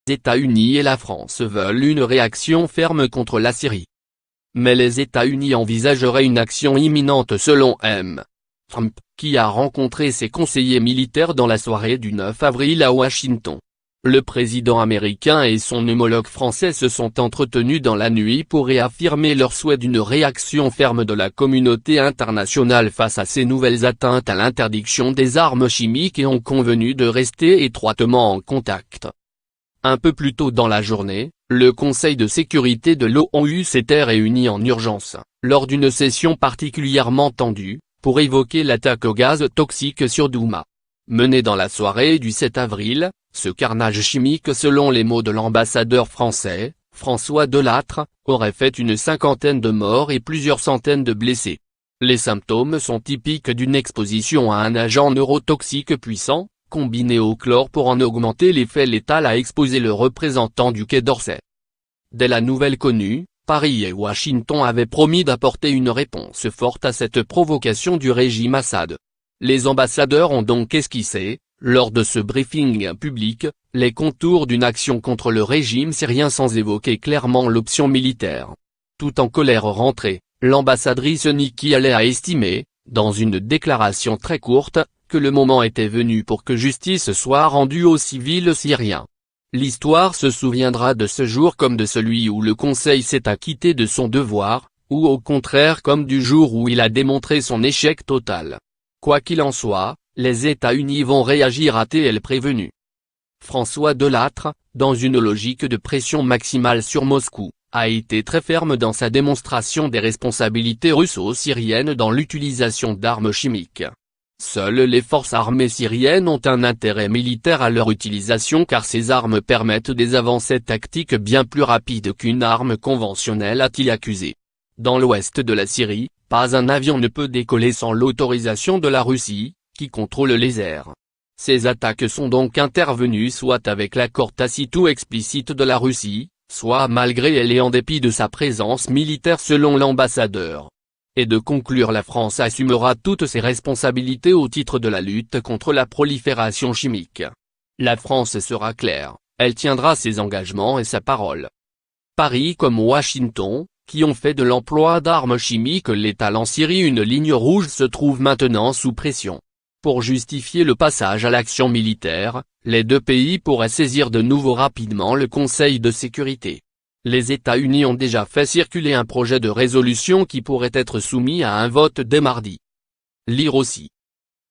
États-Unis et la France veulent une réaction ferme contre la Syrie. Mais les États-Unis envisageraient une action imminente selon M. Trump, qui a rencontré ses conseillers militaires dans la soirée du 9 avril à Washington. Le président américain et son homologue français se sont entretenus dans la nuit pour réaffirmer leur souhait d'une réaction ferme de la communauté internationale face à ces nouvelles atteintes à l'interdiction des armes chimiques et ont convenu de rester étroitement en contact. Un peu plus tôt dans la journée, le Conseil de sécurité de l'ONU s'était réuni en urgence, lors d'une session particulièrement tendue, pour évoquer l'attaque au gaz toxique sur Douma. Menée dans la soirée du 7 avril, ce carnage chimique selon les mots de l'ambassadeur français, François Delattre, aurait fait une cinquantaine de morts et plusieurs centaines de blessés. Les symptômes sont typiques d'une exposition à un agent neurotoxique puissant, combiné au chlore pour en augmenter l'effet létal, a exposé le représentant du Quai d'Orsay. Dès la nouvelle connue, Paris et Washington avaient promis d'apporter une réponse forte à cette provocation du régime Assad. Les ambassadeurs ont donc esquissé, lors de ce briefing public, les contours d'une action contre le régime syrien sans évoquer clairement l'option militaire. Tout en colère rentrée, l'ambassadrice Nikki Haley a estimé, dans une déclaration très courte, que le moment était venu pour que justice soit rendue aux civils syriens. L'histoire se souviendra de ce jour comme de celui où le Conseil s'est acquitté de son devoir, ou au contraire comme du jour où il a démontré son échec total. Quoi qu'il en soit, les États-Unis vont réagir, a-t-il prévenu. François Delattre, dans une logique de pression maximale sur Moscou, a été très ferme dans sa démonstration des responsabilités russo-syriennes dans l'utilisation d'armes chimiques. Seules les forces armées syriennes ont un intérêt militaire à leur utilisation car ces armes permettent des avancées tactiques bien plus rapides qu'une arme conventionnelle, a-t-il accusé. Dans l'ouest de la Syrie, pas un avion ne peut décoller sans l'autorisation de la Russie, qui contrôle les airs. Ces attaques sont donc intervenues soit avec l'accord tacite ou explicite de la Russie, soit malgré elle et en dépit de sa présence militaire selon l'ambassadeur. Et de conclure, la France assumera toutes ses responsabilités au titre de la lutte contre la prolifération chimique. La France sera claire, elle tiendra ses engagements et sa parole. Paris comme Washington, qui ont fait de l'emploi d'armes chimiques létales en Syrie une ligne rouge, se trouvent maintenant sous pression. Pour justifier le passage à l'action militaire, les deux pays pourraient saisir de nouveau rapidement le Conseil de sécurité. Les États-Unis ont déjà fait circuler un projet de résolution qui pourrait être soumis à un vote dès mardi. Lire aussi.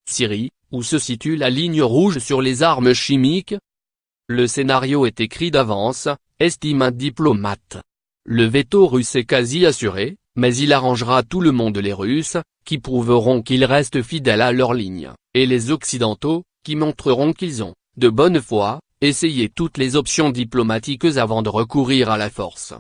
Syrie, où se situe la ligne rouge sur les armes chimiques? Le scénario est écrit d'avance, estime un diplomate. Le veto russe est quasi assuré, mais il arrangera tout le monde, les Russes, qui prouveront qu'ils restent fidèles à leur ligne, et les Occidentaux, qui montreront qu'ils ont, de bonne foi, essayé toutes les options diplomatiques avant de recourir à la force.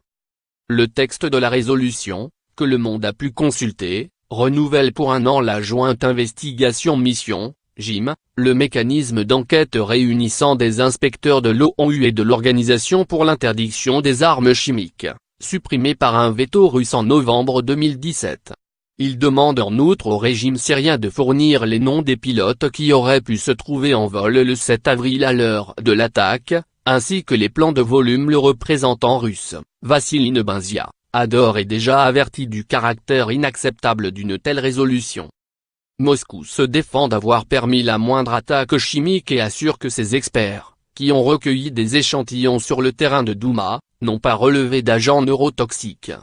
Le texte de la résolution, que le monde a pu consulter, renouvelle pour un an la Joint Investigation Mission, JIM, le mécanisme d'enquête réunissant des inspecteurs de l'ONU et de l'Organisation pour l'interdiction des armes chimiques, supprimé par un veto russe en novembre 2017. Il demande en outre au régime syrien de fournir les noms des pilotes qui auraient pu se trouver en vol le 7 avril à l'heure de l'attaque, ainsi que les plans de volume. Le représentant russe, Vassily Nebenzia, a d'ores et déjà averti du caractère inacceptable d'une telle résolution. Moscou se défend d'avoir permis la moindre attaque chimique et assure que ses experts, qui ont recueilli des échantillons sur le terrain de Douma, n'ont pas relevé d'agents neurotoxiques.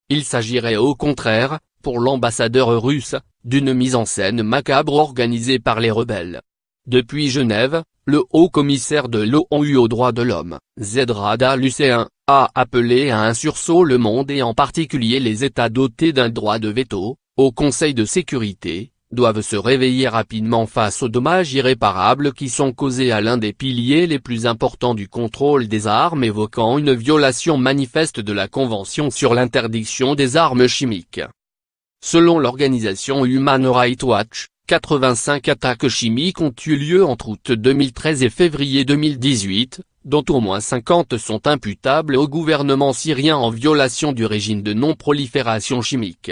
Il s'agirait au contraire, pour l'ambassadeur russe, d'une mise en scène macabre organisée par les rebelles. Depuis Genève, le haut-commissaire de l'ONU aux droits de l'homme, Zeid Ra'ad al-Hussein, a appelé à un sursaut le monde et en particulier les États dotés d'un droit de veto, au Conseil de sécurité, doivent se réveiller rapidement face aux dommages irréparables qui sont causés à l'un des piliers les plus importants du contrôle des armes, évoquant une violation manifeste de la Convention sur l'interdiction des armes chimiques. Selon l'organisation Human Rights Watch, 85 attaques chimiques ont eu lieu entre août 2013 et février 2018, dont au moins 50 sont imputables au gouvernement syrien en violation du régime de non-prolifération chimique.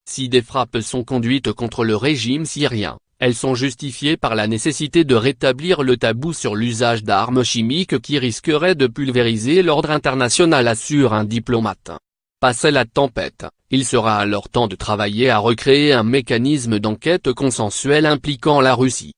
Si des frappes sont conduites contre le régime syrien, Elles sont justifiées par la nécessité de rétablir le tabou sur l'usage d'armes chimiques qui risqueraient de pulvériser l'ordre international, assure un diplomate. Passée la tempête, il sera alors temps de travailler à recréer un mécanisme d'enquête consensuel impliquant la Russie.